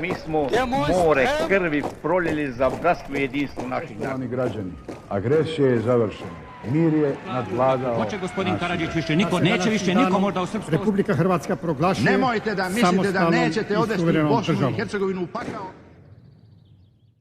Mi smo more krvi prolili za bratstvo i jedinstvo naših naroda. Građani, agresija je završena. Mir je nadvladao. Hoće gospodin Karadžić više niko, neće više niko možda u Srpsku. Republika Hrvatska proglašuje. Nemojte da mislite da nećete odvesti Bosnu i Hercegovinu u pakao.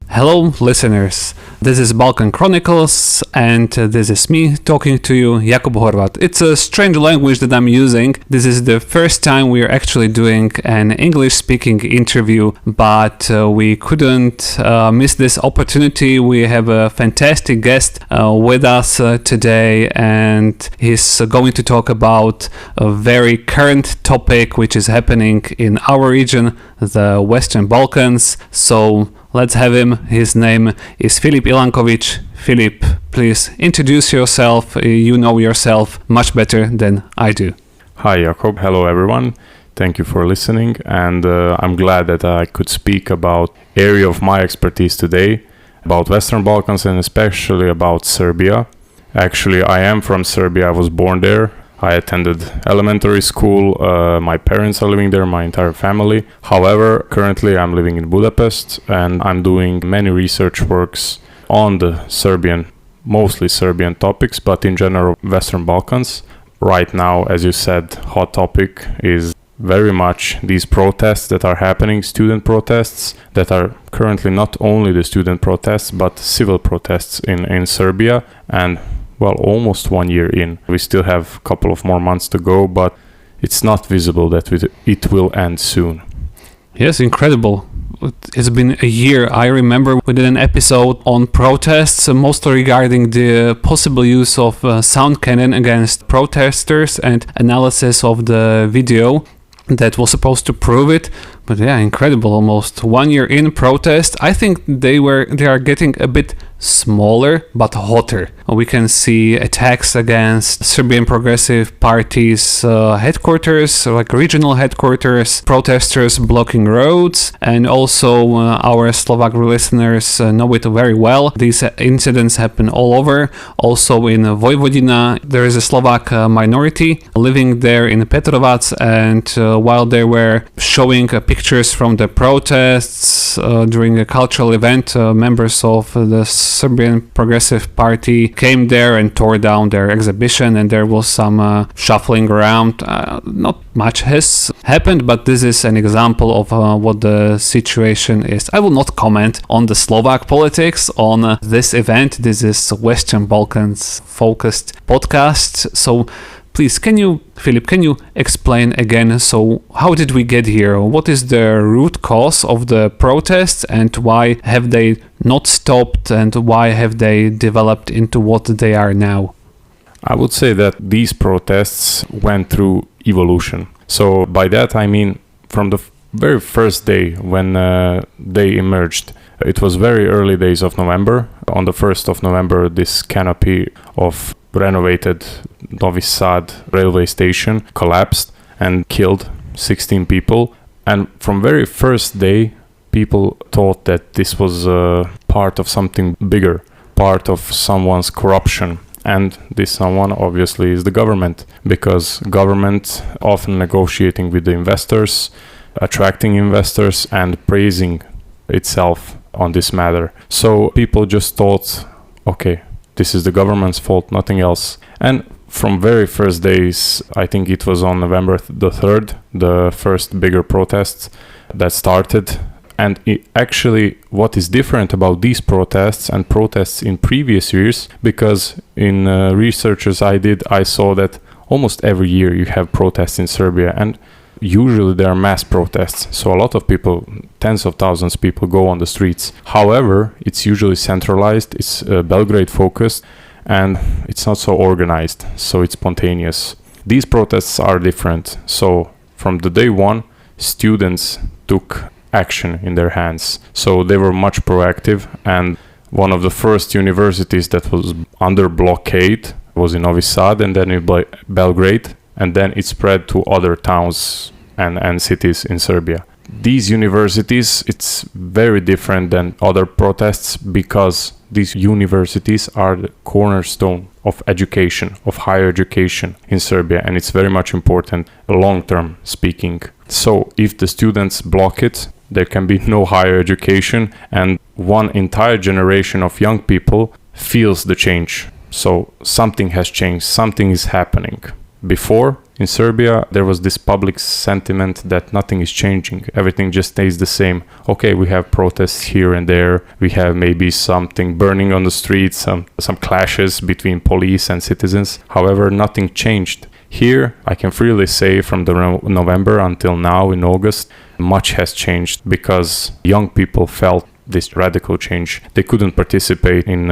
Hello, listeners. This is Balkan Chronicles, and this is me talking to you, Jakub Horvat. It's a strange language that I'm using. This is the first time we are actually doing an English-speaking interview, but we couldn't miss this opportunity. We have a fantastic guest with us today, and he's going to talk about a very current topic which is happening in our region, the Western Balkans. So let's have him. His name is Filip Ilanković. Filip, please introduce yourself. You know yourself much better than I do. Hi, Jakob. Hello, everyone. Thank you for listening. And I'm glad that I could speak about area of my expertise today, about Western Balkans and especially about Serbia. Actually, I am from Serbia. I was born there. I attended elementary school. My parents are living there, my entire family. However, currently I'm living in Budapest and I'm doing many research works on the mostly Serbian topics, but in general Western Balkans. Right now, as you said, hot topic is very much these protests that are happening, student protests that are currently not only the student protests, but civil protests in Serbia. And well, almost 1 year in. We still have a couple of more months to go, but it's not visible that it will end soon. Yes, incredible. It's been a year. I remember we did an episode on protests, mostly regarding the possible use of sound cannon against protesters and analysis of the video that was supposed to prove it. But yeah, incredible. Almost 1 year in protest. I think they are getting a bit smaller but hotter. We can see attacks against Serbian Progressive Party's headquarters, like regional headquarters, protesters blocking roads, and also our Slovak listeners know it very well. These incidents happen all over. Also in Vojvodina, there is a Slovak minority living there in Petrovac, and while they were showing pictures from the protests during a cultural event, members of the Serbian Progressive Party came there and tore down their exhibition, and there was some shuffling around. Not much has happened, but this is an example of what the situation is. I will not comment on the Slovak politics on this event. This is Western Balkans focused podcast. So please, Filip, can you explain again, so how did we get here? What is the root cause of the protests, and why have they not stopped, and why have they developed into what they are now? I would say that these protests went through evolution. So by that I mean from the very first day when they emerged. It was very early days of November. On the 1st of November, this canopy of renovated Novi Sad railway station collapsed and killed 16 people. And from very first day, people thought that this was part of something bigger, part of someone's corruption. And this someone obviously is the government, because government often negotiating with the investors, attracting investors and praising itself on this matter. So people just thought, okay, this is the government's fault, nothing else. And from very first days, I think it was on November the 3rd, the first bigger protests that started. And actually, what is different about these protests and protests in previous years, because in researches I saw that almost every year you have protests in Serbia, and usually there are mass protests. So a lot of people, tens of thousands of people go on the streets. However, it's usually centralized, it's Belgrade focused, and it's not so organized, so it's spontaneous. These protests are different. So from the day one, students took action in their hands. So they were much proactive, and one of the first universities that was under blockade was in Novi Sad, and then in Belgrade, and then it spread to other towns and cities in Serbia. these universities, it's very different than other protests because these universities are the cornerstone of education, of higher education in Serbia, and it's very much important long-term speaking. So if the students block it, there can be no higher education, and one entire generation of young people feels the change. So something has changed, something is happening. Before, in Serbia, there was this public sentiment that nothing is changing. Everything just stays the same. Okay, we have protests here and there. We have maybe something burning on the streets, some clashes between police and citizens. However, nothing changed. Here, I can freely say from the November until now in August, much has changed because young people felt this radical change. They couldn't participate in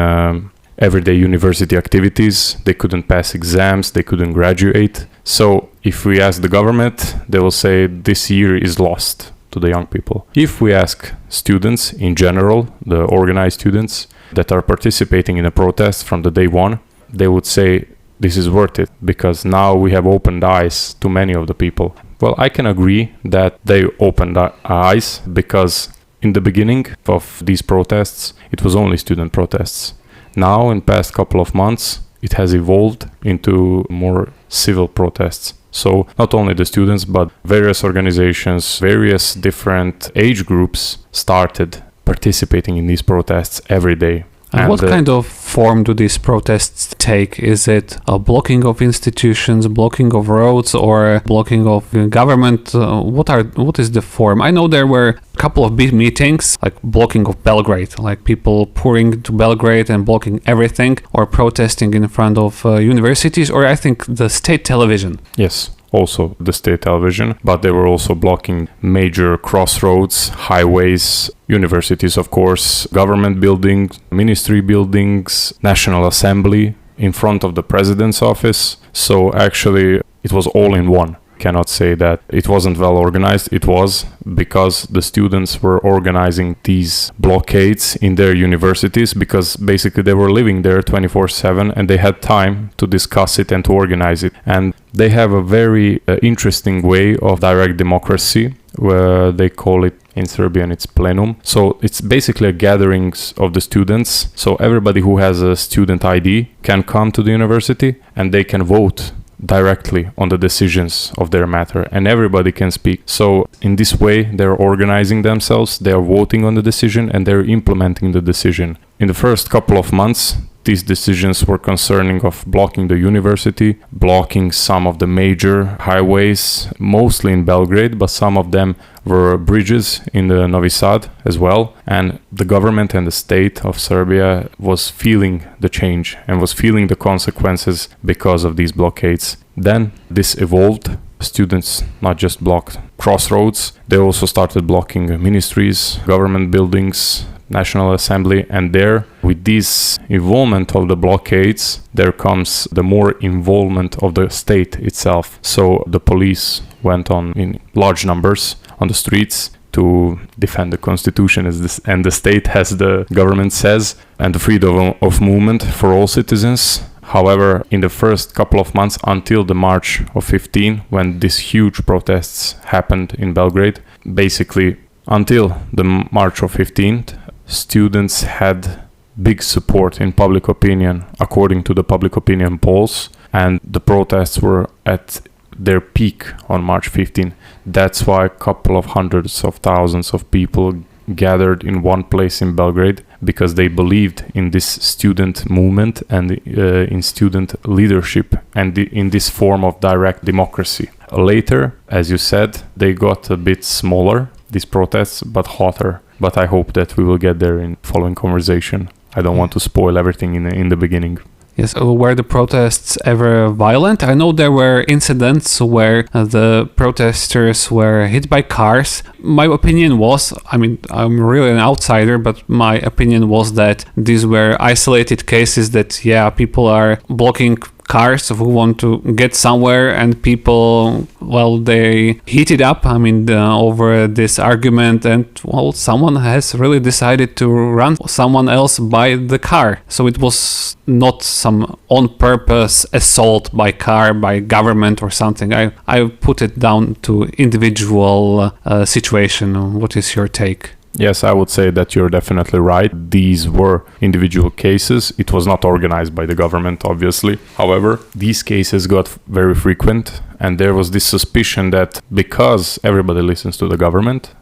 everyday university activities, they couldn't pass exams, they couldn't graduate. So if we ask the government, they will say this year is lost to the young people. If we ask students in general, the organized students that are participating in a protest from the day one, they would say this is worth it because now we have opened eyes to many of the people. Well, I can agree that they opened eyes because in the beginning of these protests, it was only student protests. Now, in past couple of months, it has evolved into more civil protests. So not only the students, but various organizations, various different age groups started participating in these protests every day. And what kind of form do these protests take? Is it a blocking of institutions, blocking of roads, or blocking of government? What is the form? I know there were a couple of big meetings, like blocking of Belgrade, like people pouring to Belgrade and blocking everything, or protesting in front of universities, or I think the state television. Yes. Also the state television, but they were also blocking major crossroads, highways, universities, of course, government buildings, ministry buildings, National Assembly in front of the president's office. So actually it was all in one. Cannot say that it wasn't well organized. It was because the students were organizing these blockades in their universities because basically they were living there 24/7 and they had time to discuss it and to organize it. And they have a very interesting way of direct democracy where they call it in Serbian it's plenum. So it's basically a gatherings of the students. So everybody who has a student ID can come to the university and they can vote directly on the decisions of their matter and everybody can speak. So in this way they're organizing themselves, they are voting on the decision and they're implementing the decision. In the first couple of months these decisions were concerning of blocking the university, blocking some of the major highways, mostly in Belgrade, but some of them were bridges in the Novi Sad as well. And the government and the state of Serbia was feeling the change and was feeling the consequences because of these blockades. Then this evolved. Students not just blocked crossroads, they also started blocking ministries, government buildings, National Assembly, and there, with this involvement of the blockades, there comes the more involvement of the state itself. So the police went on in large numbers on the streets to defend the constitution and the state, as the government says, and the freedom of movement for all citizens. However, in the first couple of months until the March of 15, when these huge protests happened in Belgrade, basically until the March of 15th, students had big support in public opinion, according to the public opinion polls, and the protests were at their peak on March 15. That's why a couple of hundreds of thousands of people gathered in one place in Belgrade, because they believed in this student movement and in student leadership and in this form of direct democracy. Later, as you said, they got a bit smaller, these protests, but hotter. But I hope that we will get there in following conversation. I don't want to spoil everything in the beginning. Yes, were the protests ever violent? I know there were incidents where the protesters were hit by cars. My opinion was, I mean, I'm really an outsider, but my opinion was that these were isolated cases that, yeah, people are blocking cars who want to get somewhere, and people, well, they heat it up, over this argument, and, well, someone has really decided to run someone else by the car. So it was not some on-purpose assault by car, by government or something. I put it down to individual situation. What is your take? Yes, I would say that you're definitely right. These were individual cases. It was not organized by the government, obviously. However, these cases got very frequent, and there was this suspicion that because everybody listens to the government,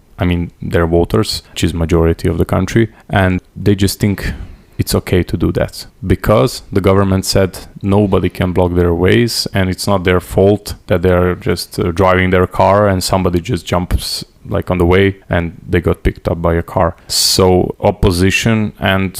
their voters, which is majority of the country, and they just think it's okay to do that. Because the government said nobody can block their ways, and it's not their fault that they're just driving their car and somebody just jumps on the way and they got picked up by a car. So opposition and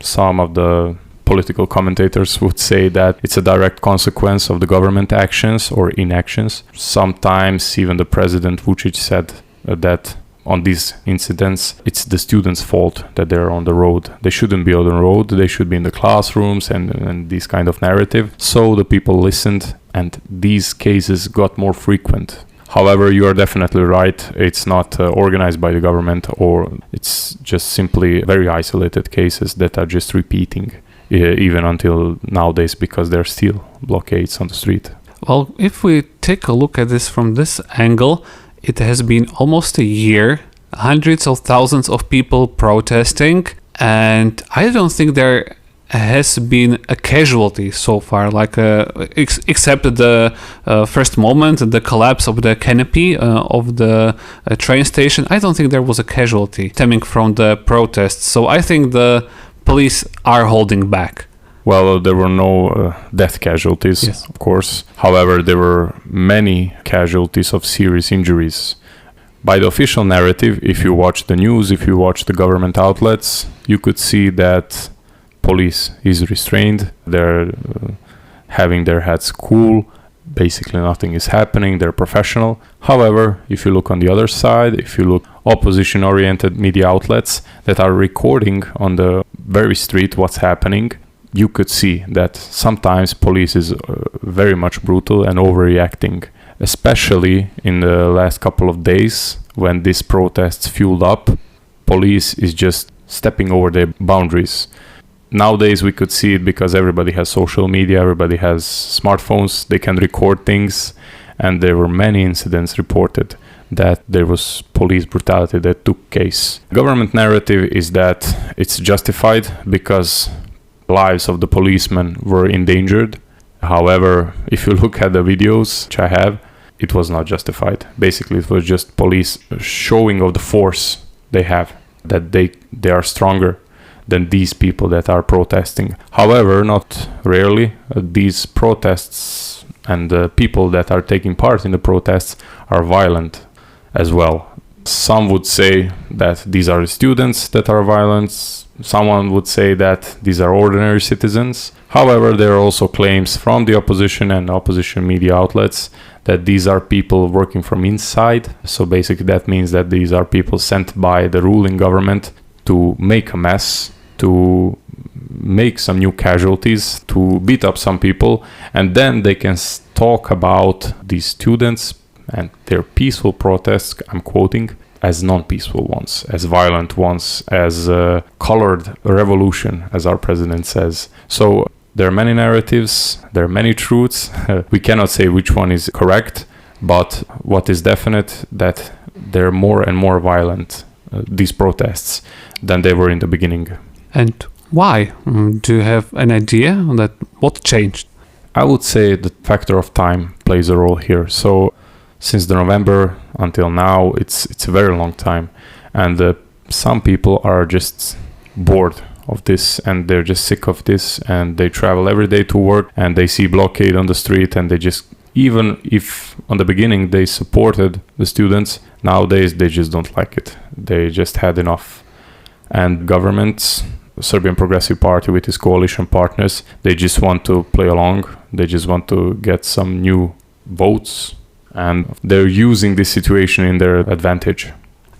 some of the political commentators would say that it's a direct consequence of the government actions or inactions. Sometimes even the President Vučić said that on these incidents, it's the students' fault that they're on the road. They shouldn't be on the road, they should be in the classrooms and this kind of narrative. So the people listened, and these cases got more frequent. However, you are definitely right. It's not organized by the government, or it's just simply very isolated cases that are just repeating even until nowadays, because there are still blockades on the street. Well, if we take a look at this from this angle, it has been almost a year, hundreds of thousands of people protesting, and I don't think there has been a casualty so far, except the first moment, the collapse of the canopy of the train station. I don't think there was a casualty stemming from the protests, so I think the police are holding back. Well, there were no death casualties, yes, of course. However, there were many casualties of serious injuries. By the official narrative, if you watch the news, if you watch the government outlets, you could see that police is restrained. They're having their heads cool. Basically, nothing is happening. They're professional. However, if you look on the other side, if you look opposition-oriented media outlets that are recording on the very street what's happening, you could see that sometimes police is very much brutal and overreacting, especially in the last couple of days when these protests fueled up. Police is just stepping over their boundaries. Nowadays we could see it because everybody has social media, everybody has smartphones, they can record things, and there were many incidents reported that there was police brutality that took place. Government narrative is that it's justified because lives of the policemen were endangered. However, if you look at the videos which I have, it was not justified. Basically, it was just police showing of the force they have, that they are stronger than these people that are protesting. However, not rarely, these protests and the people that are taking part in the protests are violent as well. Some would say that these are the students that are violent. Someone would say that these are ordinary citizens. However, there are also claims from the opposition and opposition media outlets that these are people working from inside. So basically that means that these are people sent by the ruling government to make a mess, to make some new casualties, to beat up some people, and then they can talk about these students and their peaceful protests, I'm quoting, as non-peaceful ones, as violent ones, as a colored revolution, as our president says. So there are many narratives, there are many truths. We cannot say which one is correct, but what is definite that they're more and more violent, these protests, than they were in the beginning. And why? Do you have an idea that what changed? I would say the factor of time plays a role here. So since the November until now, it's a very long time, and some people are just bored of this, and they're just sick of this, and they travel every day to work, and they see blockade on the street, and they just, even if on the beginning they supported the students, nowadays they just don't like it. They just had enough. And governments, Serbian Progressive Party with its coalition partners, they just want to play along. They just want to get some new votes, and they're using this situation in their advantage.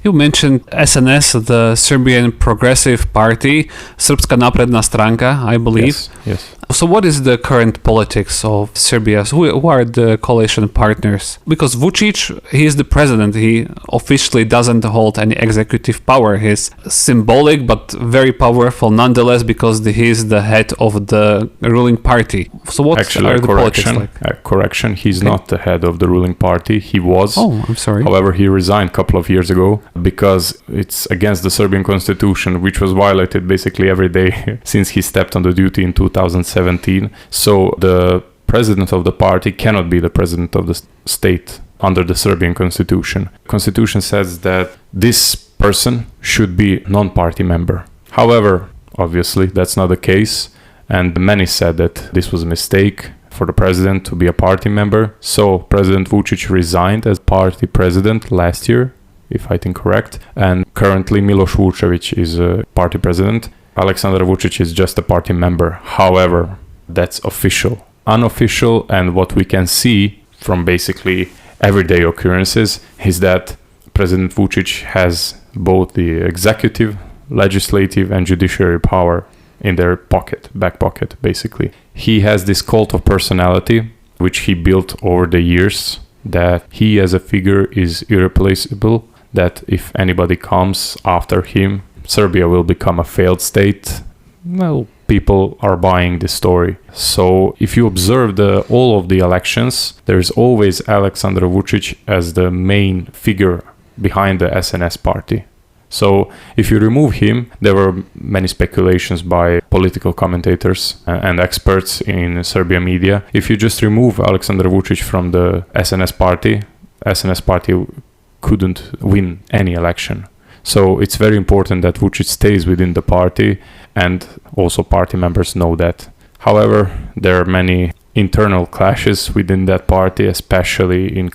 You mentioned SNS, the Serbian Progressive Party, Srpska napredna stranka, I believe. Yes. So what is the current politics of Serbia? So who are the coalition partners? Because Vučić, he is the president. He officially doesn't hold any executive power. He's symbolic but very powerful nonetheless because he is the head of the ruling party. So what are the politics like? Correction, he's not the head of the ruling party. He was. Oh, I'm sorry. However, he resigned a couple of years ago because it's against the Serbian constitution, which was violated basically every day since he stepped on the duty in 2017. So the president of the party cannot be the president of the state under the Serbian constitution. Constitution says that this person should be non-party member. However, obviously that's not the case, and many said that this was a mistake for the president to be a party member. So President Vučić resigned as party president last year, if I think correct, and currently Miloš Vučević is a party president. Aleksandar Vučić is just a party member. However, that's official. Unofficial, and what we can see from basically everyday occurrences is that President Vučić has both the executive, legislative and judiciary power in their back pocket basically. He has this cult of personality which he built over the years, that he as a figure is irreplaceable, that if anybody comes after him, Serbia will become a failed state. Well, people are buying this story. So if you observe all of the elections, there's always Aleksandar Vučić as the main figure behind the SNS party. So if you remove him, there were many speculations by political commentators and experts in Serbian media. If you just remove Aleksandar Vučić from the SNS party couldn't win any election. So it's very important that Vučić stays within the party, and also party members know that. However, there are many internal clashes within that party, especially in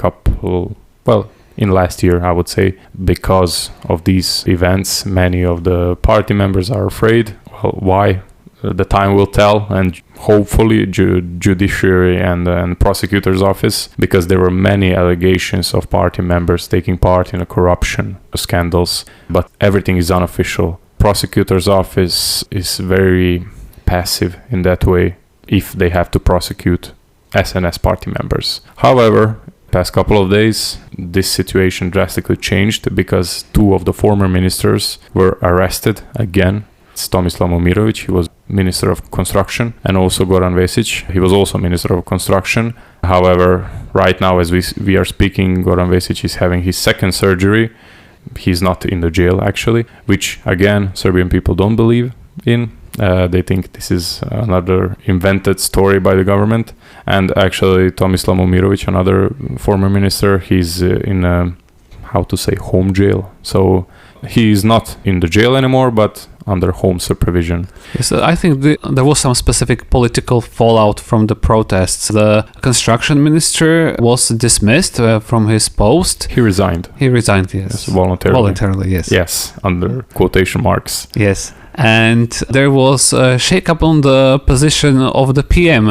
last year, I would say. Because of these events, many of the party members are afraid. Well, why? The time will tell, and hopefully judiciary and prosecutor's office, because there were many allegations of party members taking part in corruption scandals, but everything is unofficial. Prosecutor's office is very passive in that way if they have to prosecute SNS party members. However, past couple of days, this situation drastically changed because two of the former ministers were arrested again. It's Tomislav Momirović, he was Minister of Construction, and also Goran Vesić, he was also Minister of Construction. However, right now as we are speaking, Goran Vesić is having his second surgery. He's not in the jail actually, which again Serbian people don't believe in. They think this is another invented story by the government. And actually Tomislav Momirović, another former minister, he's in a, home jail. So he is not in the jail anymore, but under home supervision. Yes, I think there was some specific political fallout from the protests. The construction minister was dismissed from his post. He resigned. Yes. Voluntarily, yes. Yes, under quotation marks. Yes. And there was a shake-up on the position of the PM.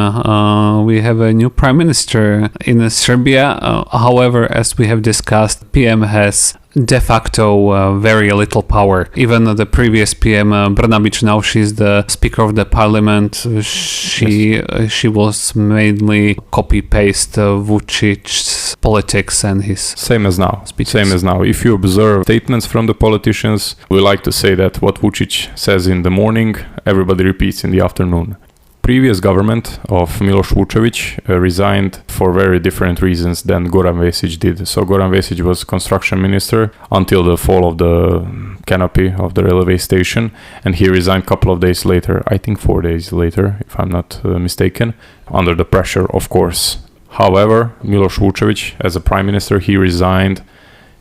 We have a new prime minister in Serbia. However, as we have discussed, PM has de facto very little power. Even the previous PM, Brnabić, now she's the Speaker of the Parliament. She was mainly copy-paste Vučić's politics and his same as now. Speeches. Same as now. If you observe statements from the politicians, we like to say that what Vučić says in the morning, everybody repeats in the afternoon. Previous government of Miloš Vučević resigned for very different reasons than Goran Vesić did. So Goran Vesić was construction minister until the fall of the canopy of the railway station, and he resigned a couple of days later, I think 4 days later, if I'm not mistaken, under the pressure, of course. However, Miloš Vučević, as a prime minister, he resigned.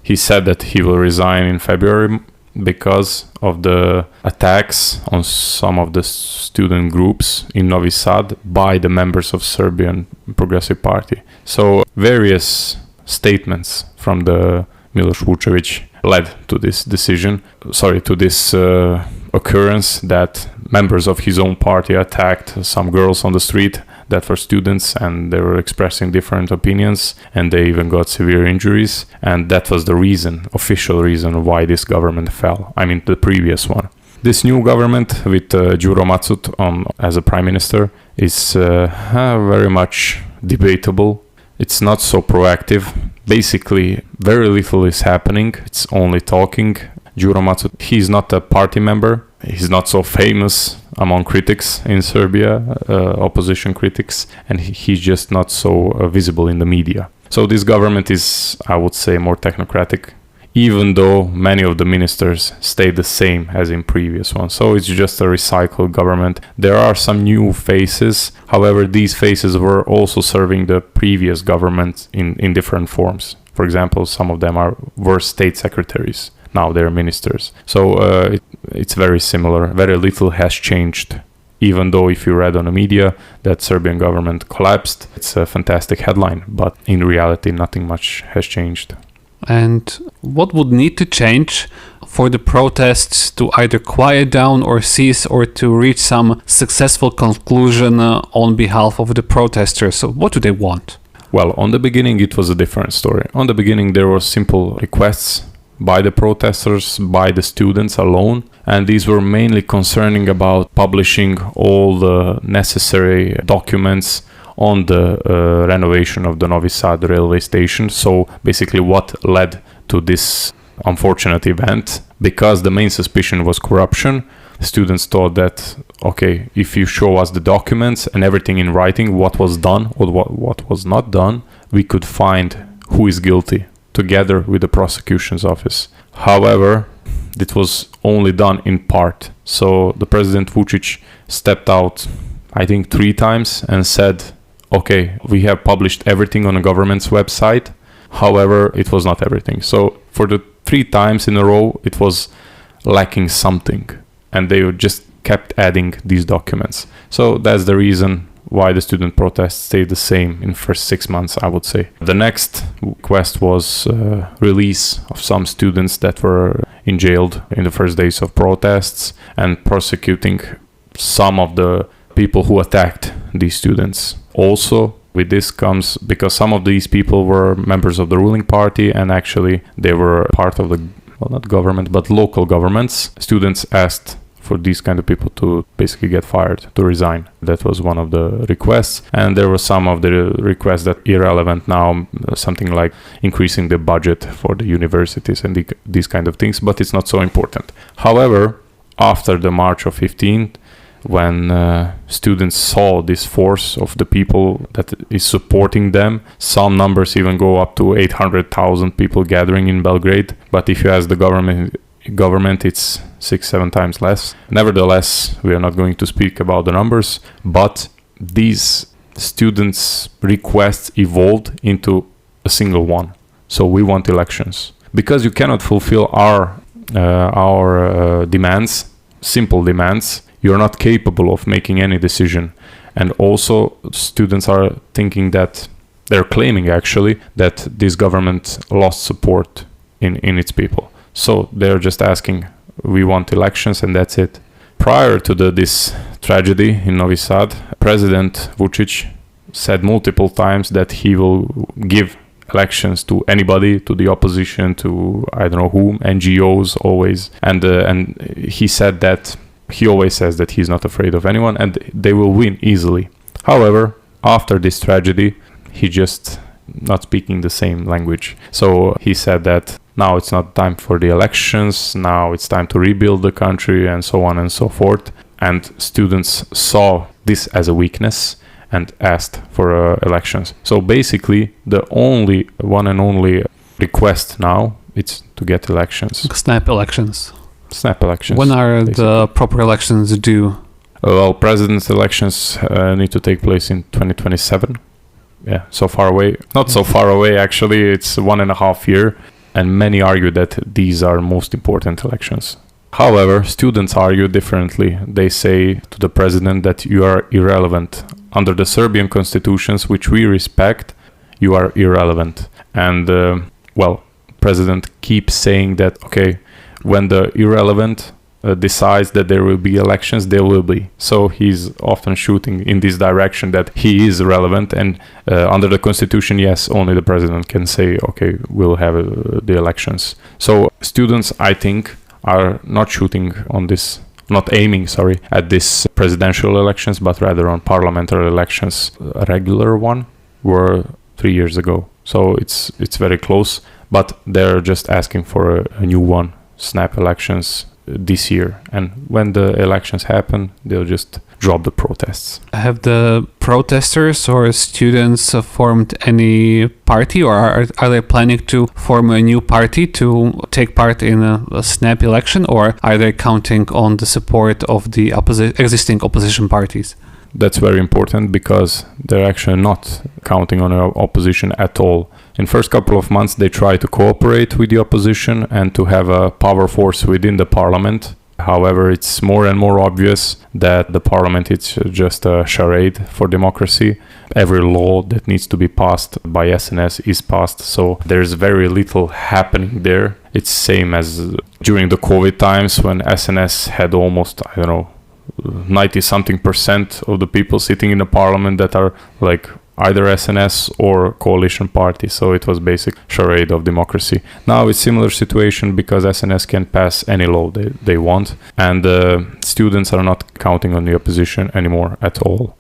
He said that he will resign in February because of the attacks on some of the student groups in Novi Sad by the members of Serbian Progressive Party. So various statements from the Miloš Vučević led to this occurrence that members of his own party attacked some girls on the street that were students, and they were expressing different opinions, and they even got severe injuries. And that was the official reason why this government fell. I mean, the previous one. This new government with Đuro Macut as a prime minister is very much debatable. It's not so proactive. Basically, very little is happening. It's only talking. Đuro Maco, he's not a party member. He's not so famous among critics in Serbia, opposition critics, and he's just not so visible in the media. So this government is, I would say, more technocratic, even though many of the ministers stay the same as in previous ones. So it's just a recycled government. There are some new faces. However, these faces were also serving the previous government in different forms. For example, some of them were state secretaries. Now they're ministers. So it's very similar. Very little has changed. Even though if you read on the media that Serbian government collapsed, it's a fantastic headline. But in reality, nothing much has changed. And what would need to change for the protests to either quiet down or cease, or to reach some successful conclusion on behalf of the protesters? So what do they want? Well, on the beginning, it was a different story. On the beginning, there were simple requests by the protesters, by the students alone. And these were mainly concerning about publishing all the necessary documents on the renovation of the Novi Sad railway station. So basically what led to this unfortunate event, because the main suspicion was corruption. Students thought that, okay, if you show us the documents and everything in writing, what was done or what was not done, we could find who is guilty together with the prosecution's office. However, it was only done in part. So the President Vučić stepped out, I think 3 times, and said, okay, we have published everything on the government's website. However, it was not everything. So for the 3 times in a row, it was lacking something. And they just kept adding these documents. So that's the reason why the student protests stayed the same in the first 6 months, I would say. The next request was release of some students that were jailed in the first days of protests, and prosecuting some of the people who attacked these students. Also, with this comes, because some of these people were members of the ruling party, and actually they were part of the, well, not government, but local governments. Students asked for these kind of people to basically get fired, to resign. That was one of the requests. And there were some of the requests that are irrelevant now, something like increasing the budget for the universities and these kind of things, but it's not so important. However, after the March of 15, when students saw this force of the people that is supporting them, some numbers even go up to 800,000 people gathering in Belgrade. But if you ask the government, it's 6-7 times less. Nevertheless, we are not going to speak about the numbers, but these students' requests evolved into a single one. So we want elections. Because you cannot fulfill our demands, simple demands, you're not capable of making any decision. And also students are thinking that, they're claiming actually, that this government lost support in its people. So they're just asking, we want elections, and that's it. Prior to this tragedy in Novi Sad, President Vučić said multiple times that he will give elections to anybody, to the opposition, to I don't know whom, NGOs always. And he said that, he always says that he's not afraid of anyone and they will win easily. However, after this tragedy, he just not speaking the same language. So he said that now it's not time for the elections, now it's time to rebuild the country, and so on and so forth. And students saw this as a weakness and asked for elections. So basically, the only one and only request now is to get elections. Snap elections. Snap elections. When are the proper elections due? Well, president's elections need to take place in 2027. Yeah, so far away. Not so far away, actually. It's 1.5 years. And many argue that these are most important elections. However, students argue differently. They say to the president that you are irrelevant. Under the Serbian constitutions, which we respect, you are irrelevant. And, well, president keeps saying that, okay, when the irrelevant decides that there will be elections, there will be. So he's often shooting in this direction that he is relevant, and under the constitution, yes, only the president can say, okay, we'll have the elections. So students, I think, are not shooting on this not aiming, at this presidential elections, but rather on parliamentary elections. A regular one were 3 years ago. So it's very close, but they're just asking for a new one, snap elections this year. And when the elections happen, they'll just drop the protests. Have the protesters or students formed any party, or are they planning to form a new party to take part in a snap election, or are they counting on the support of the existing opposition parties? That's very important because they're actually not counting on opposition at all. In first couple of months, they try to cooperate with the opposition and to have a power force within the parliament. However, it's more and more obvious that the parliament is just a charade for democracy. Every law that needs to be passed by SNS is passed, so there's very little happening there. It's same as during the COVID times when SNS had almost, 90-something% of the people sitting in the parliament that are like either SNS or coalition party. So it was basic charade of democracy. Now it's similar situation because SNS can pass any law they want, and students are not counting on the opposition anymore at all.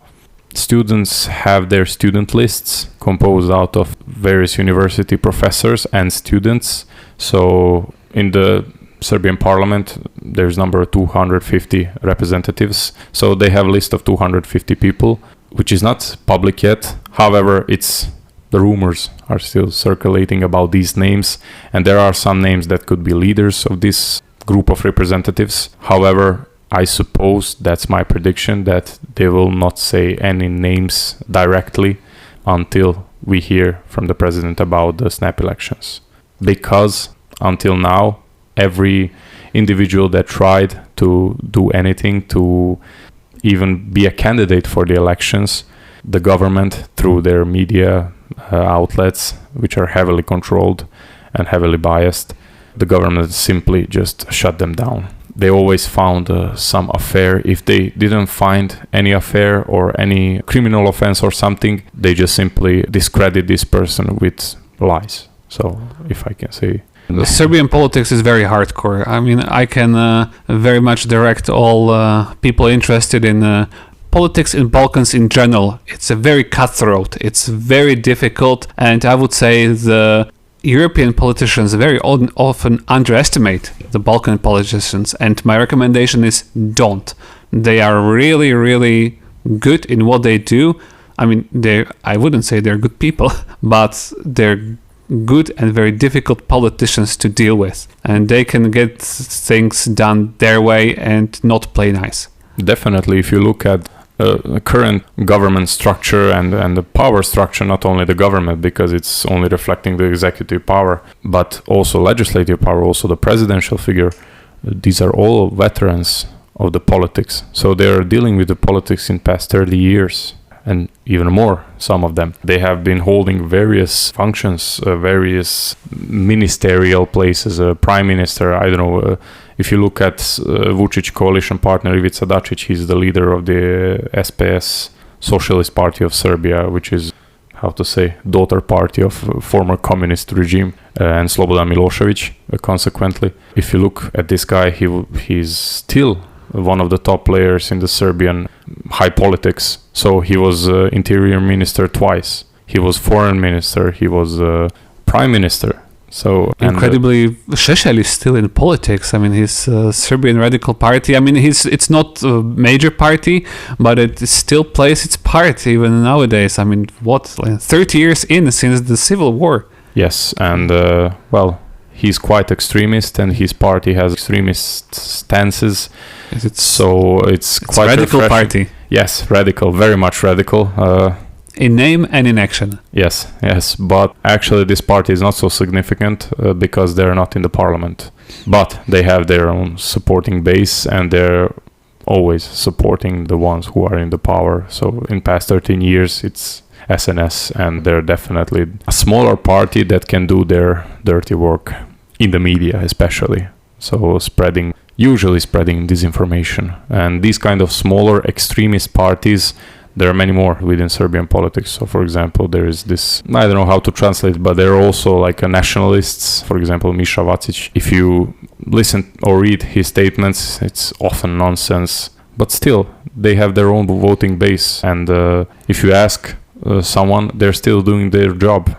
Students have their student lists composed out of various university professors and students. So in the Serbian parliament, there's number 250 representatives. So they have a list of 250 people, which is not public yet. However, the rumors are still circulating about these names, and there are some names that could be leaders of this group of representatives. However, I suppose, that's my prediction, that they will not say any names directly until we hear from the president about the snap elections. Because until now, every individual that tried to do anything to even be a candidate for the elections, the government, through their media outlets, which are heavily controlled and heavily biased, the government simply just shut them down. They always found some affair. If they didn't find any affair or any criminal offense or something, they just simply discredit this person with lies. So, if I can say. The Serbian politics is very hardcore. I mean, I can very much direct all people interested in politics in Balkans in general. It's a very cutthroat. It's very difficult, and I would say the European politicians very often underestimate the Balkan politicians, and my recommendation is don't. They are really, really good in what they do. I mean, I wouldn't say they're good people, but they're good and very difficult politicians to deal with, and they can get things done their way and not play nice. Definitely, if you look at the current government structure and the power structure, not only the government, because it's only reflecting the executive power, but also legislative power, also the presidential figure, these are all veterans of the politics. So they're dealing with the politics in past 30 years. And even more, some of them. They have been holding various functions, various ministerial places, prime minister, I don't know. If you look at Vučić coalition partner Ivica Dačić, he's the leader of the SPS, Socialist Party of Serbia, which is, daughter party of former communist regime, and Slobodan Milošević, consequently. If you look at this guy, he's still one of the top players in the Serbian high politics. So he was interior minister twice. He was foreign minister. He was prime minister. So incredibly, Šešelj is still in politics. I mean, his Serbian Radical Party. I mean, it's not a major party, but it still plays its part even nowadays. I mean, 30 years in since the civil war. Yes, and he's quite extremist, and his party has extremist stances. So it's quite radical refreshing. Party. Yes, radical, very much radical. In name and in action. Yes. But actually this party is not so significant because they're not in the parliament. But they have their own supporting base, and they're always supporting the ones who are in the power. So in past 13 years, it's SNS, and they're definitely a smaller party that can do their dirty work in the media, especially. So usually spreading disinformation. And these kind of smaller extremist parties, there are many more within Serbian politics. So, for example, there is this, I don't know how to translate, but they're also like nationalists. For example, Miša Vacić. If you listen or read his statements, it's often nonsense. But still, they have their own voting base. And if you ask someone, they're still doing their job,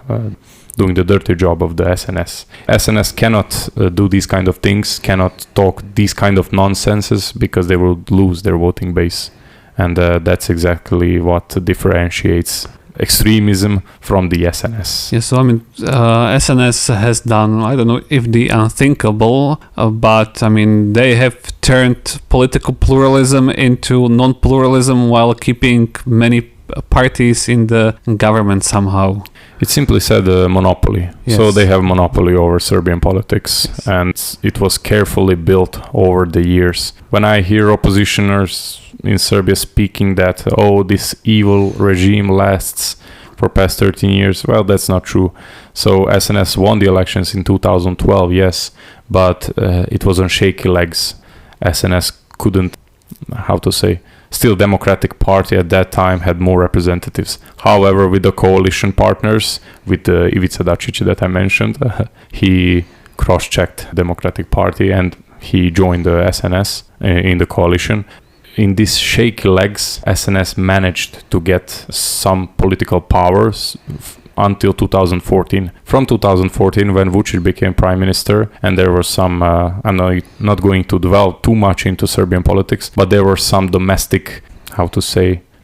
doing the dirty job of the SNS. SNS cannot do these kind of things, cannot talk these kind of nonsenses, because they will lose their voting base. And that's exactly what differentiates extremism from the SNS. Yeah, so I mean, SNS has done, I don't know if the unthinkable, but I mean, they have turned political pluralism into non-pluralism while keeping many parties in the government somehow. It simply said a monopoly. Yes. So they have monopoly over Serbian politics, yes. And it was carefully built over the years. When I hear oppositioners in Serbia speaking that, oh, this evil regime lasts for past 13 years, well, that's not true. So SNS won the elections in 2012, yes, but it was on shaky legs. SNS couldn't, still Democratic Party at that time had more representatives. However, with the coalition partners, with Ivica Dačić that I mentioned, he cross-checked Democratic Party and he joined the SNS in the coalition. In these shaky legs, SNS managed to get some political powers until 2014. From 2014, when Vučić became prime minister, and there were some, I'm not going to dwell too much into Serbian politics, but there were some domestic,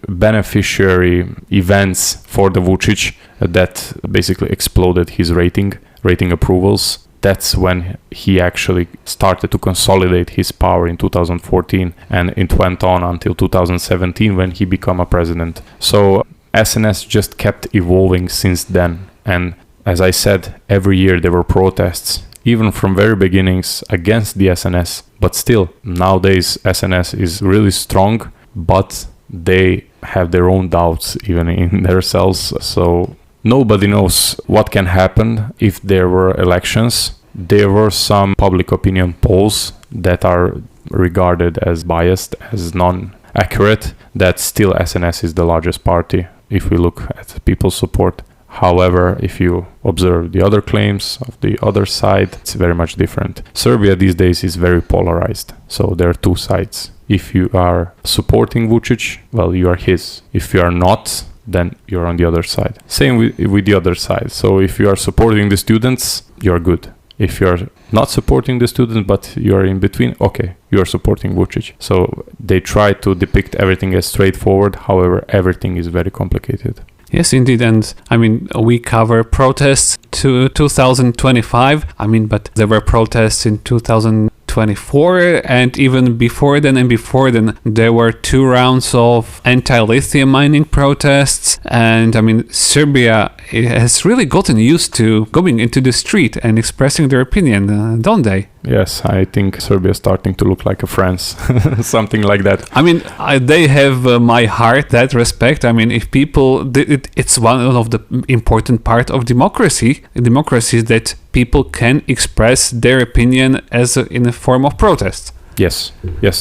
beneficiary events for the Vučić that basically exploded his rating approvals. That's when he actually started to consolidate his power in 2014, and it went on until 2017 when he became a president. So SNS just kept evolving since then. And as I said, every year there were protests, even from very beginnings, against the SNS. But still, nowadays SNS is really strong, but they have their own doubts even in themselves. So nobody knows what can happen if there were elections. There were some public opinion polls that are regarded as biased, as non-accurate, that still SNS is the largest party if we look at people's support. However, if you observe the other claims of the other side, it's very much different. Serbia these days is very polarized. So there are two sides. If you are supporting Vučić, well, you are his. If you are not, then you're on the other side. Same with the other side. So if you are supporting the students, you're good. If you're not supporting the students, but you're in between, okay, you're supporting Vučić. So they try to depict everything as straightforward. However, everything is very complicated. Yes, indeed. And I mean, we cover protests to 2025. I mean, but there were protests in 2024, and even before then, there were 2 rounds of anti-lithium mining protests. And I mean, Serbia has really gotten used to going into the street and expressing their opinion, don't they? Yes, I think Serbia is starting to look like a France, something like that. I mean, they have my heart, that respect. I mean, if people, it's one of the important part of democracy. Democracy is that people can express their opinion in a form of protest. Yes,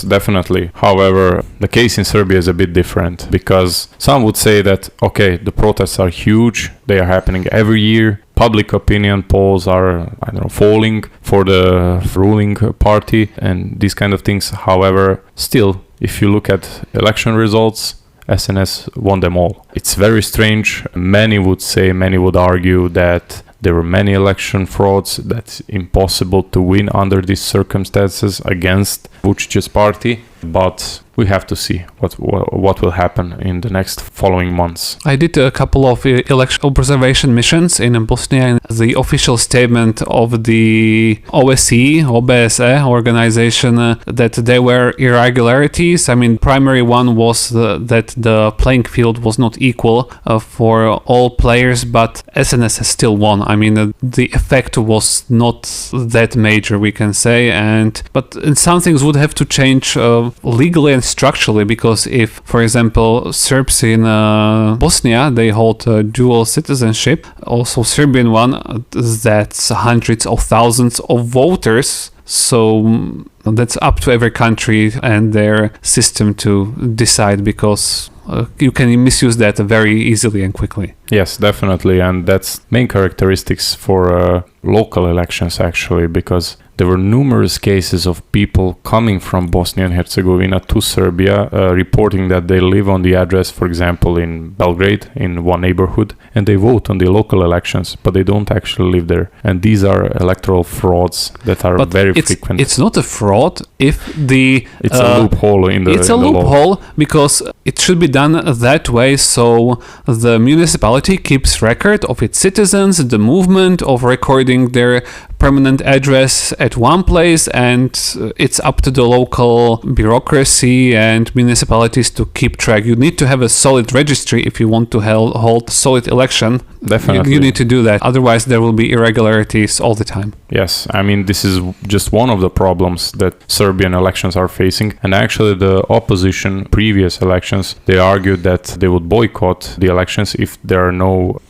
definitely. However, the case in Serbia is a bit different, because some would say that, okay, the protests are huge, they are happening every year, public opinion polls are, falling for the ruling party and these kind of things. However, still, if you look at election results, SNS won them all. It's very strange. Many would argue that there were many election frauds, that's impossible to win under these circumstances against Vučić's party. But we have to see what will happen in the next following months. I did a couple of election observation missions in Bosnia, and the official statement of the OBSE organization that there were irregularities. I mean, primary one was that the playing field was not equal for all players, but SNS has still won. I mean, the effect was not that major, we can say, but some things would have to change legally and structurally, because if, for example, Serbs in Bosnia, they hold dual citizenship, also Serbian one, that's hundreds of thousands of voters. So that's up to every country and their system to decide, because you can misuse that very easily and quickly. Yes, definitely. And that's main characteristics for local elections, actually, because there were numerous cases of people coming from Bosnia and Herzegovina to Serbia, reporting that they live on the address, for example, in Belgrade, in one neighborhood, and they vote on the local elections, but they don't actually live there. And these are electoral frauds that are very frequent. It's not a fraud if it's a loophole in the law. It's a loophole because it should be done that way, so the municipality keeps record of its citizens, the movement of recording their permanent address at one place, and it's up to the local bureaucracy and municipalities to keep track. You need to have a solid registry if you want to hold solid election. Definitely. You need to do that. Otherwise, there will be irregularities all the time. Yes, I mean, this is just one of the problems that Serbian elections are facing. And actually, the opposition, previous elections, they argued that they would boycott the elections if there are no,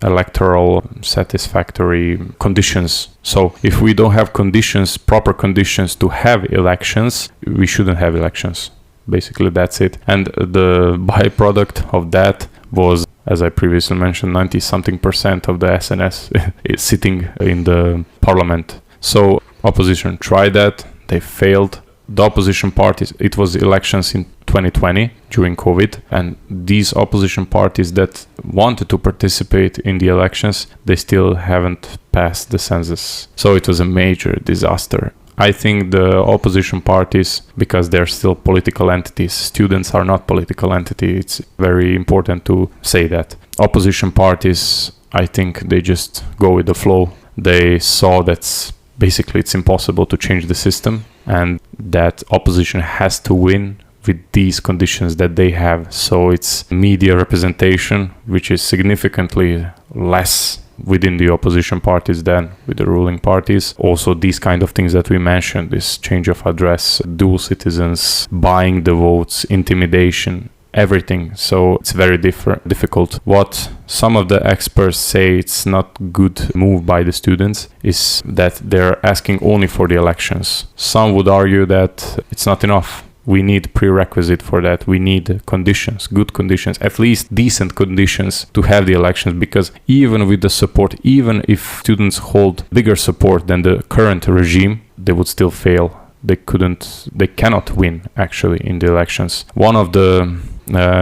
electoral satisfactory conditions. So if we don't have proper conditions to have elections, we shouldn't have elections. Basically, that's it. And the byproduct of that was, as I previously mentioned, 90-something% of the SNS is sitting in the parliament. So opposition tried that, they failed. The opposition parties, it was elections in 2020 during COVID, and these opposition parties that wanted to participate in the elections, they still haven't passed the census. So it was a major disaster. I think the opposition parties, because they're still political entities, students are not political entities. It's very important to say that. Opposition parties, I think they just go with the flow. They saw that basically it's impossible to change the system, and that opposition has to win with these conditions that they have. So it's media representation, which is significantly less within the opposition parties than with the ruling parties. Also, these kind of things that we mentioned, this change of address, dual citizens, buying the votes, intimidation, everything. So it's very difficult. What some of the experts say it's not good move by the students is that they're asking only for the elections. Some would argue that it's not enough. We need prerequisite for that. We need conditions, good conditions, at least decent conditions to have the elections, because even with the support, even if students hold bigger support than the current regime, they would still fail. They cannot win actually in the elections. One of the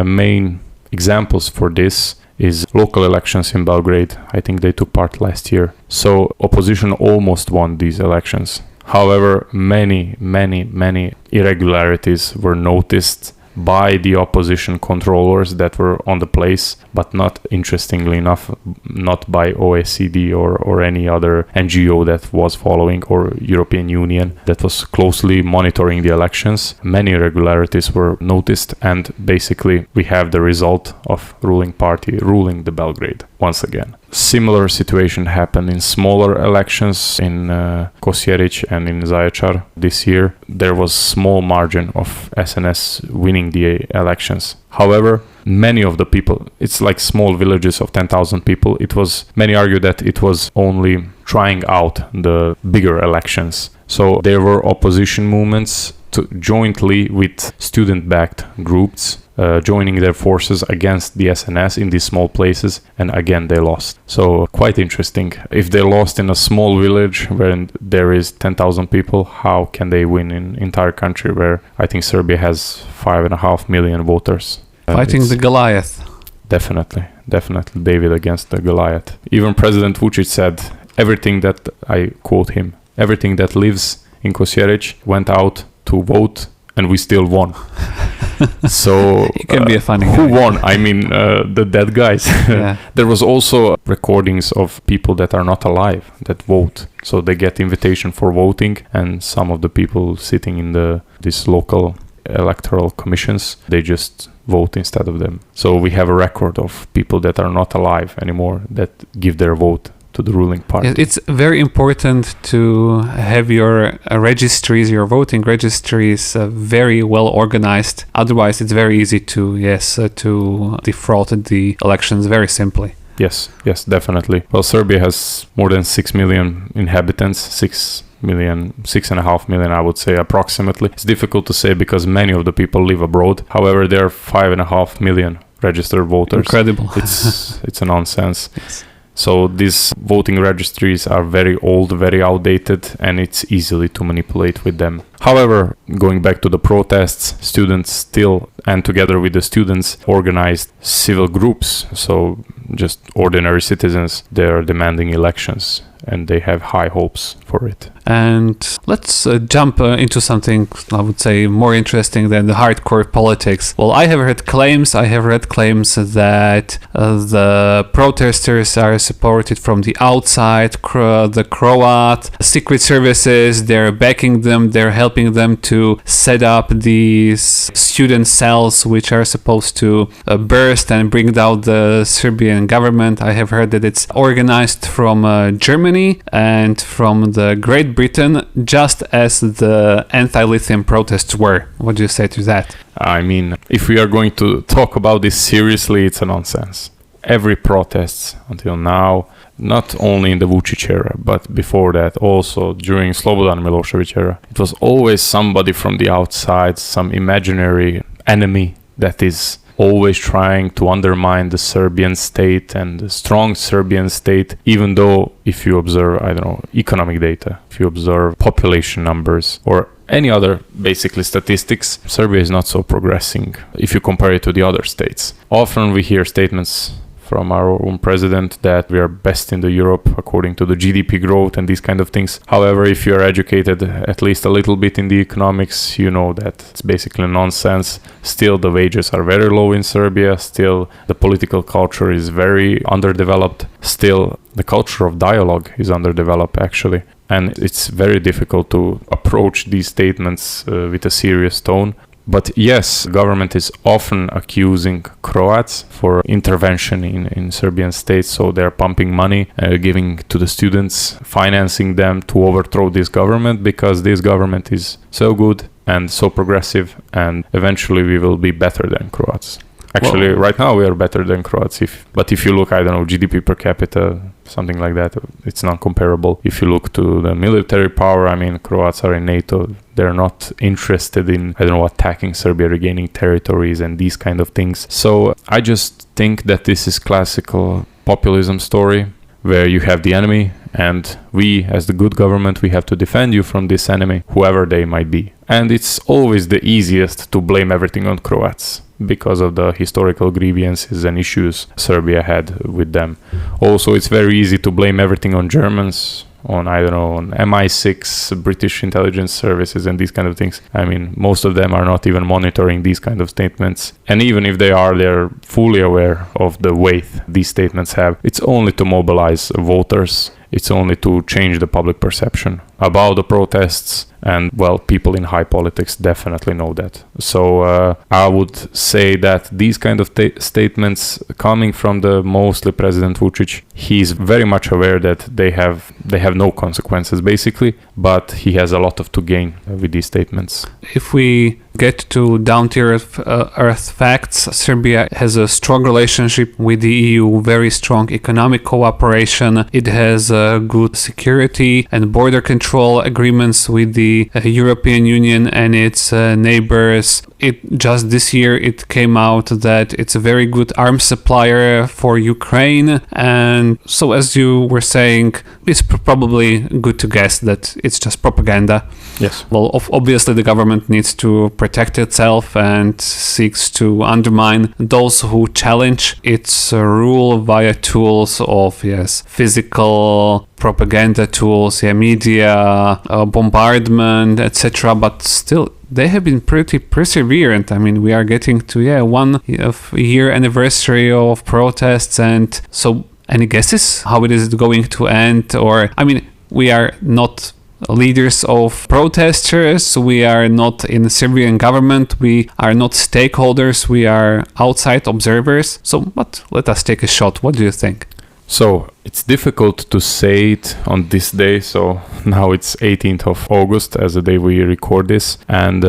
main examples for this is local elections in Belgrade. I think they took part last year. So opposition almost won these elections. However, many irregularities were noticed by the opposition controllers that were on the place, but not, interestingly enough, not by OECD or any other NGO that was following, or European Union that was closely monitoring the elections. Many irregularities were noticed, and basically we have the result of ruling party ruling the Belgrade once again. Similar situation happened in smaller elections in Kosjerić and in Zaječar this year. There was small margin of SNS winning the elections. However, many of the people, it's like small villages of 10,000 people. Many argue that it was only trying out the bigger elections. So there were opposition movements jointly with student-backed groups joining their forces against the SNS in these small places, and again they lost. So quite interesting. If they lost in a small village where there is 10,000 people, how can they win in entire country where I think Serbia has 5.5 million voters? Fighting the Goliath. Definitely David against the Goliath. Even President Vučić said everything that, I quote him, everything that lives in Kosjerić went out to vote and we still won. So it can be a funny who guy. won? I mean, the dead guys. Yeah. There was also recordings of people that are not alive that vote. So they get invitation for voting, and some of the people sitting in these local electoral commissions, they just vote instead of them. So we have a record of people that are not alive anymore that give their vote to the ruling party. It's very important to have your registries, your voting registries, very well organized. Otherwise, it's very easy to defraud the elections very simply. Yes, definitely. Well, Serbia has more than 6 million inhabitants, 6.5 million, I would say, approximately. It's difficult to say because many of the people live abroad. However, there are 5.5 million registered voters. Incredible. It's a nonsense. Yes. So these voting registries are very old, very outdated, and it's easily to manipulate with them. However, going back to the protests, students still, and together with the students, organized civil groups. So just ordinary citizens, they are demanding elections, and they have high hopes for it. And let's jump into something, I would say, more interesting than the hardcore politics. Well, I have read claims that the protesters are supported from the outside. The Croat secret services, they're backing them, they're helping them to set up these student cells which are supposed to burst and bring down the Serbian government. I have heard that it's organized from Germany and from the Great Britain, just as the anti-lithium protests were. What do you say to that? I mean, if we are going to talk about this seriously, it's a nonsense. Every protest until now, not only in the Vučić era, but before that, also during Slobodan Milošević era, it was always somebody from the outside, some imaginary enemy that is always trying to undermine the Serbian state and the strong Serbian state, even though if you observe, economic data, if you observe population numbers or any other basically statistics, Serbia is not so progressing if you compare it to the other states. Often we hear statements from our own president that we are best in the Europe according to the GDP growth and these kind of things. However, if you are educated at least a little bit in the economics, you know that it's basically nonsense. Still, the wages are very low in Serbia. Still, the political culture is very underdeveloped. Still, the culture of dialogue is underdeveloped, actually. And it's very difficult to approach these statements with a serious tone. But yes, government is often accusing Croats for intervention in Serbian state. So they're pumping money, giving to the students, financing them to overthrow this government because this government is so good and so progressive, and eventually we will be better than Croats. Actually, right now we are better than Croats. But if you look, GDP per capita, something like that, it's not comparable. If you look to the military power, Croats are in NATO. They're not interested in, attacking Serbia, regaining territories and these kind of things. So I just think that this is classical populism story where you have the enemy and we, as the good government, we have to defend you from this enemy, whoever they might be. And it's always the easiest to blame everything on Croats because of the historical grievances and issues Serbia had with them. Also, it's very easy to blame everything on Germans, on MI6, British intelligence services and these kind of things. Most of them are not even monitoring these kind of statements. And even if they are, they're fully aware of the weight these statements have. It's only to mobilize voters. It's only to change the public perception about the protests. And, people in high politics definitely know that. So I would say that these kind of statements coming from the mostly President Vučić, he's very much aware that they have no consequences, basically, but he has a lot to gain with these statements. If we get to down-to-earth facts, Serbia has a strong relationship with the EU, very strong economic cooperation. It has good security and border control agreements with the European Union and its neighbors. Just this year it came out that it's a very good arms supplier for Ukraine, and so as you were saying, it's probably good to guess that it's just propaganda. Yes. Obviously the government needs to protect itself and seeks to undermine those who challenge its rule via tools of physical propaganda tools, media, bombardment, etc. But still, they have been pretty perseverant. We are getting to 1 year anniversary of protests, and so any guesses how it is going to end? Or we are not leaders of protesters, we are not in the Serbian government, we are not stakeholders, we are outside observers. But let us take a shot. What do you think? So it's difficult to say it on this day. So now it's 18th of August as the day we record this. And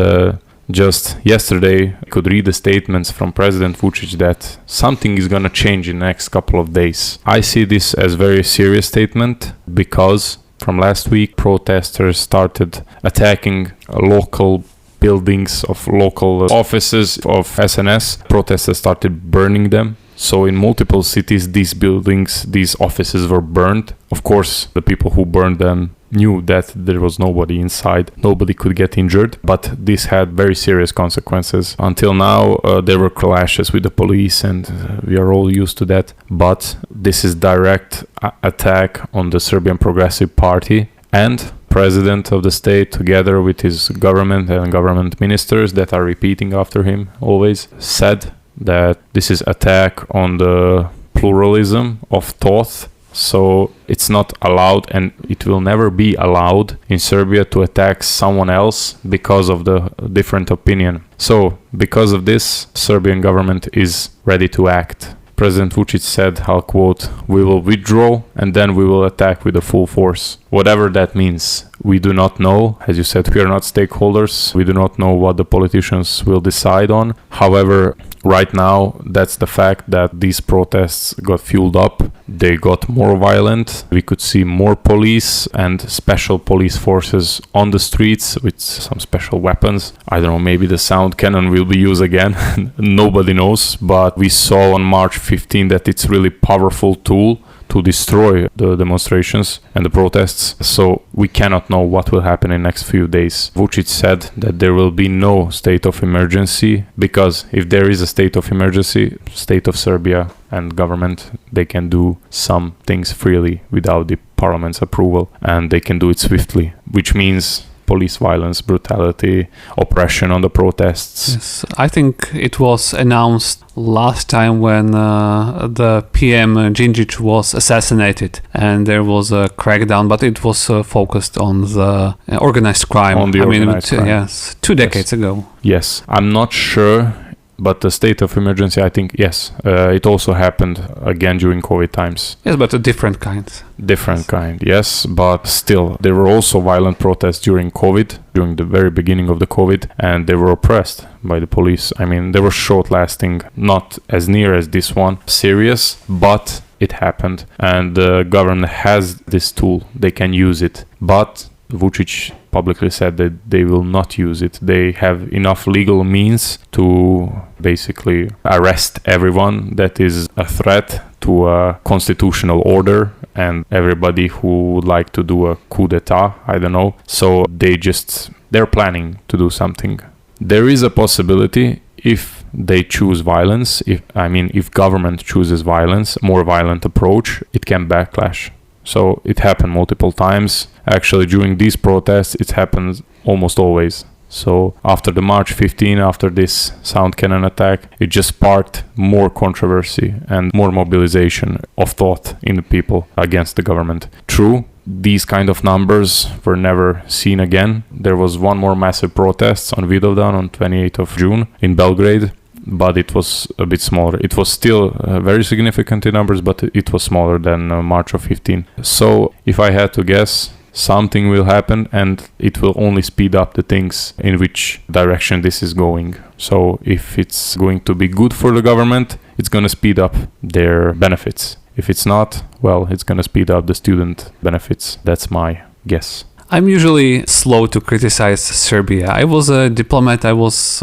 just yesterday I could read the statements from President Vučić that something is going to change in the next couple of days. I see this as a very serious statement because from last week protesters started attacking local buildings of local offices of SNS. Protesters started burning them. So in multiple cities, these buildings, these offices were burned. Of course, the people who burned them knew that there was nobody inside, nobody could get injured, but this had very serious consequences. Until now, there were clashes with the police, and we are all used to that. But this is direct attack on the Serbian Progressive Party, and president of the state, together with his government and government ministers that are repeating after him always, said that this is attack on the pluralism of thought. So it's not allowed, and it will never be allowed in Serbia to attack someone else because of the different opinion. So because of this, Serbian government is ready to act. President Vučić said, I'll quote, "We will withdraw and then we will attack with the full force." Whatever that means, we do not know. As you said, we are not stakeholders. We do not know what the politicians will decide on. However, right now, that's the fact that these protests got fueled up. They got more violent. We could see more police and special police forces on the streets with some special weapons. I don't know, maybe the sound cannon will be used again. Nobody knows. But we saw on March 15 that it's really powerful tool to destroy the demonstrations and the protests. So we cannot know what will happen in the next few days. Vučić said that there will be no state of emergency, because if there is a state of emergency, state of Serbia and government, they can do some things freely without the parliament's approval, and they can do it swiftly, which means police violence, brutality, oppression on the protests. Yes, I think it was announced last time when the PM Đinđić was assassinated, and there was a crackdown, but it was focused on the organized crime. On the organized crime. Yes, 2 decades ago. Yes, I'm not sure. But the state of emergency, I think, yes, it also happened again during COVID times. Yes, but a different kind. Different kind, yes, but still, there were also violent protests during COVID, during the very beginning of the COVID, and they were oppressed by the police. I mean, they were short-lasting, not as near as this one, serious, but it happened, and the government has this tool, they can use it, but Vučić publicly said that they will not use it. They have enough legal means to basically arrest everyone that is a threat to a constitutional order and everybody who would like to do a coup d'etat, I don't know. So they're planning to do something. There is a possibility if they choose violence, if government chooses violence, more violent approach, it can backlash. So it happened multiple times. Actually, during these protests, it happens almost always. So after the March 15, after this sound cannon attack, it just sparked more controversy and more mobilization of thought in the people against the government. True, these kind of numbers were never seen again. There was one more massive protest on Vidovdan on 28th of June in Belgrade, but it was a bit smaller. It was still very significant in numbers, but it was smaller than March of 15. So if I had to guess, something will happen, and it will only speed up the things in which direction this is going. So if it's going to be good for the government, it's going to speed up their benefits. If it's not, well, it's going to speed up the student benefits. That's my guess. I'm usually slow to criticize Serbia. I was a diplomat.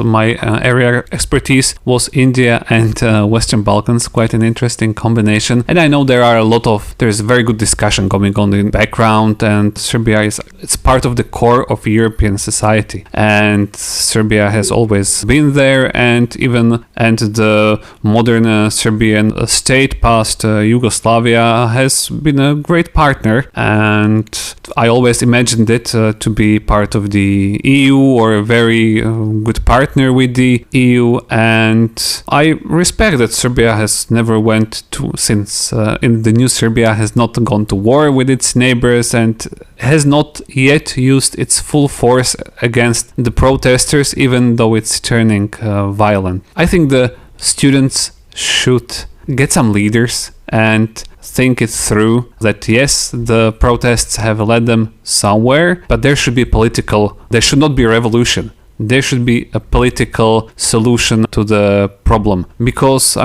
My area expertise was India and Western Balkans, quite an interesting combination. And I know there's a very good discussion going on in the background, and Serbia it's part of the core of European society. And Serbia has always been there, and the modern Serbian state past Yugoslavia has been a great partner. And I always imagined it to be part of the EU or a very good partner with the EU, and I respect that Serbia has never in the new Serbia has not gone to war with its neighbors and has not yet used its full force against the protesters, even though it's turning violent. I think the students should get some leaders and think it through, that yes, the protests have led them somewhere, but there should not be a revolution. There should be a political solution to the problem, because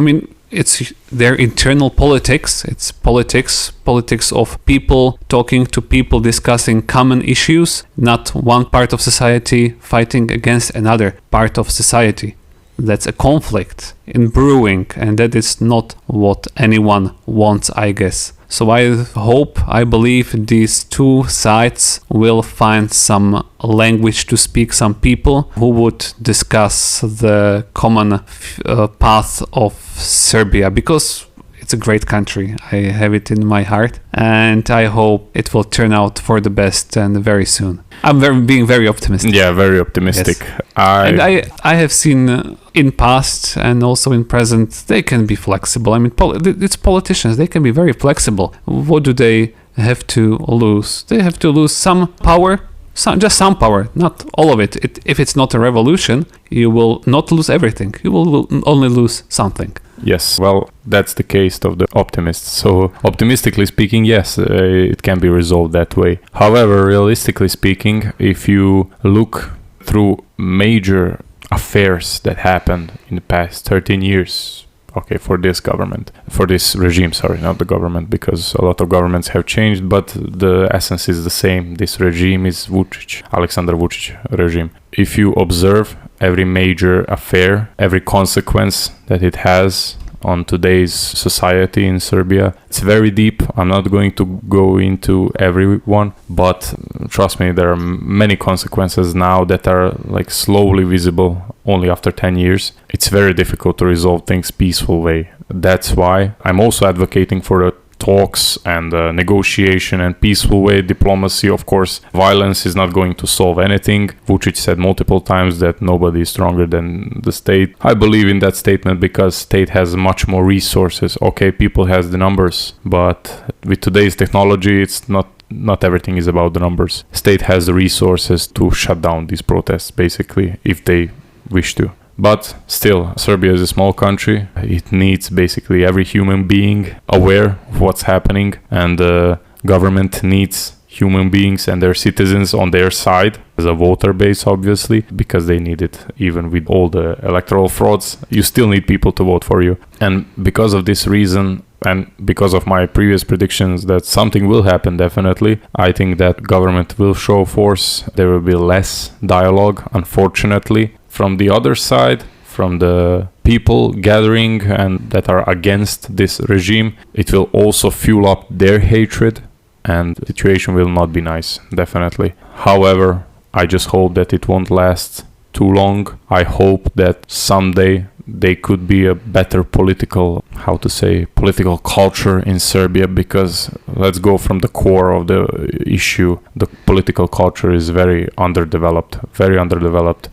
it's their internal politics. It's politics of people talking to people, discussing common issues, not one part of society fighting against another part of society. that's a conflict in brewing, and that is not what anyone wants, I guess. So I believe these two sides will find some language to speak, some people who would discuss the common path of Serbia, because it's a great country. I have it in my heart, and I hope it will turn out for the best and very soon. I'm being very optimistic. Yeah, very optimistic. Yes. I have seen in past and also in present, they can be flexible. I mean, it's politicians. They can be very flexible. What do they have to lose? They have to lose some power. Just some power, not all of it. If it's not a revolution, you will not lose everything. You will only lose something. Yes, well, that's the case of the optimists. So, optimistically speaking, yes, it can be resolved that way. However, realistically speaking, if you look through major affairs that happened in the past 13 years, okay, for this regime, not the government, because a lot of governments have changed, but the essence is the same. This regime is Alexander Vučić regime. If you observe every major affair, every consequence that it has on today's society in Serbia, it's very deep. I'm not going to go into every one, but trust me, there are many consequences now that are like slowly visible only after 10 years. It's very difficult to resolve things peaceful way. That's why I'm also advocating for the talks and negotiation and peaceful way diplomacy. Of course, violence is not going to solve anything. Vučić said multiple times that nobody is stronger than the state. I believe in that statement because state has much more resources. Okay, people has the numbers, but with today's technology, it's not everything is about the numbers. State has the resources to shut down these protests, basically, if they wish to. But still, Serbia is a small country. It needs basically every human being aware of what's happening, and the government needs human beings and their citizens on their side as a voter base, obviously, because they need it. Even with all the electoral frauds, you still need people to vote for you. And because of this reason, and because of my previous predictions that something will happen, definitely, I think that government will show force. There will be less dialogue, unfortunately. From the other side, from the people gathering and that are against this regime, it will also fuel up their hatred, and the situation will not be nice, definitely. However, I just hope that it won't last too long. I hope that someday they could be a better political culture in Serbia, because let's go from the core of the issue. The political culture is very underdeveloped,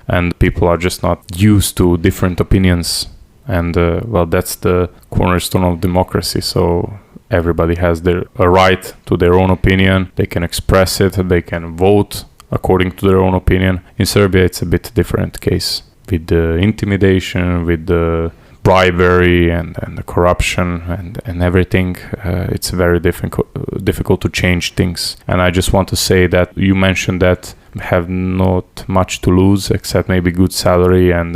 and people are just not used to different opinions. And that's the cornerstone of democracy. So everybody has a right to their own opinion. They can express it, they can vote according to their own opinion. In Serbia, it's a bit different case. With the intimidation, with the bribery and the corruption and everything, it's very difficult to change things. And I just want to say that you mentioned that have not much to lose except maybe good salary and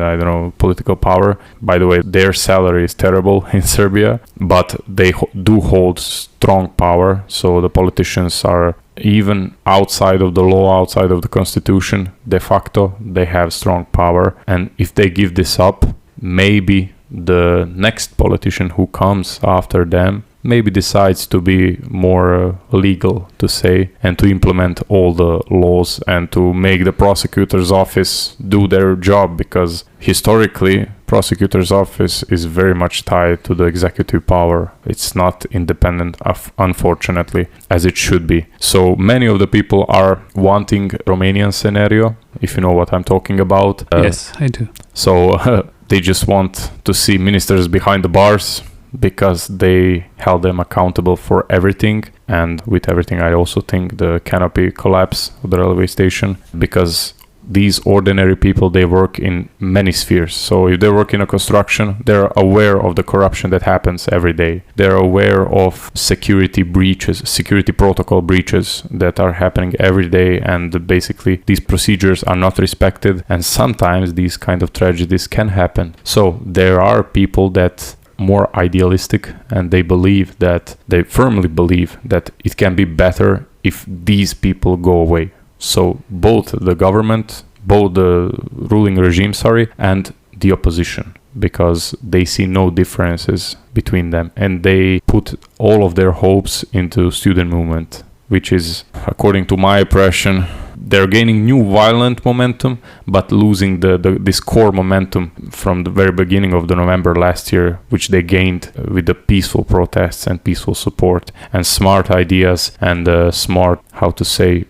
political power. By the way, their salary is terrible in Serbia, but they do hold strong power. So the politicians are, even outside of the law, outside of the constitution, de facto, they have strong power. And if they give this up, maybe the next politician who comes after them maybe decides to be more legal, to say, and to implement all the laws and to make the prosecutor's office do their job, because historically prosecutor's office is very much tied to the executive power. It's not independent, unfortunately, as it should be. So many of the people are wanting Romanian scenario, if you know what I'm talking about. Yes, I do. So they just want to see ministers behind the bars, because they held them accountable for everything. And with everything, I also think the canopy collapse of the railway station, because these ordinary people, they work in many spheres. So if they work in a construction, they're aware of the corruption that happens every day. They're aware of security breaches, security protocol breaches that are happening every day, and basically these procedures are not respected, and sometimes these kind of tragedies can happen. So there are people that more idealistic, and they firmly believe that it can be better if these people go away. So both the government, both the ruling regime, and the opposition, because they see no differences between them, and they put all of their hopes into student movement, which is, according to my impression, they're gaining new violent momentum, but losing this core momentum from the very beginning of the November last year, which they gained with the peaceful protests and peaceful support and smart ideas and smart,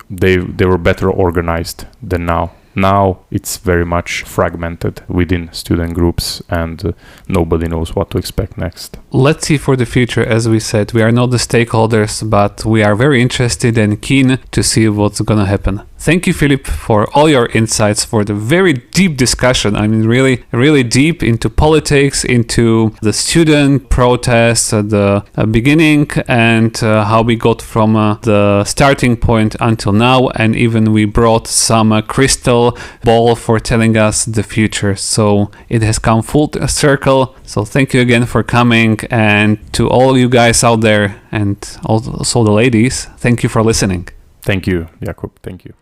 they were better organized than now. Now it's very much fragmented within student groups, and nobody knows what to expect next. Let's see for the future. As we said, we are not the stakeholders, but we are very interested and keen to see what's gonna happen. Thank you, Filip, for all your insights, for the very deep discussion. I mean, really, really deep into politics, into the student protests at the beginning, and how we got from the starting point until now. And even we brought some crystal ball for telling us the future. So it has come full circle. So thank you again for coming. And to all you guys out there, and also the ladies, thank you for listening. Thank you, Jakub. Thank you.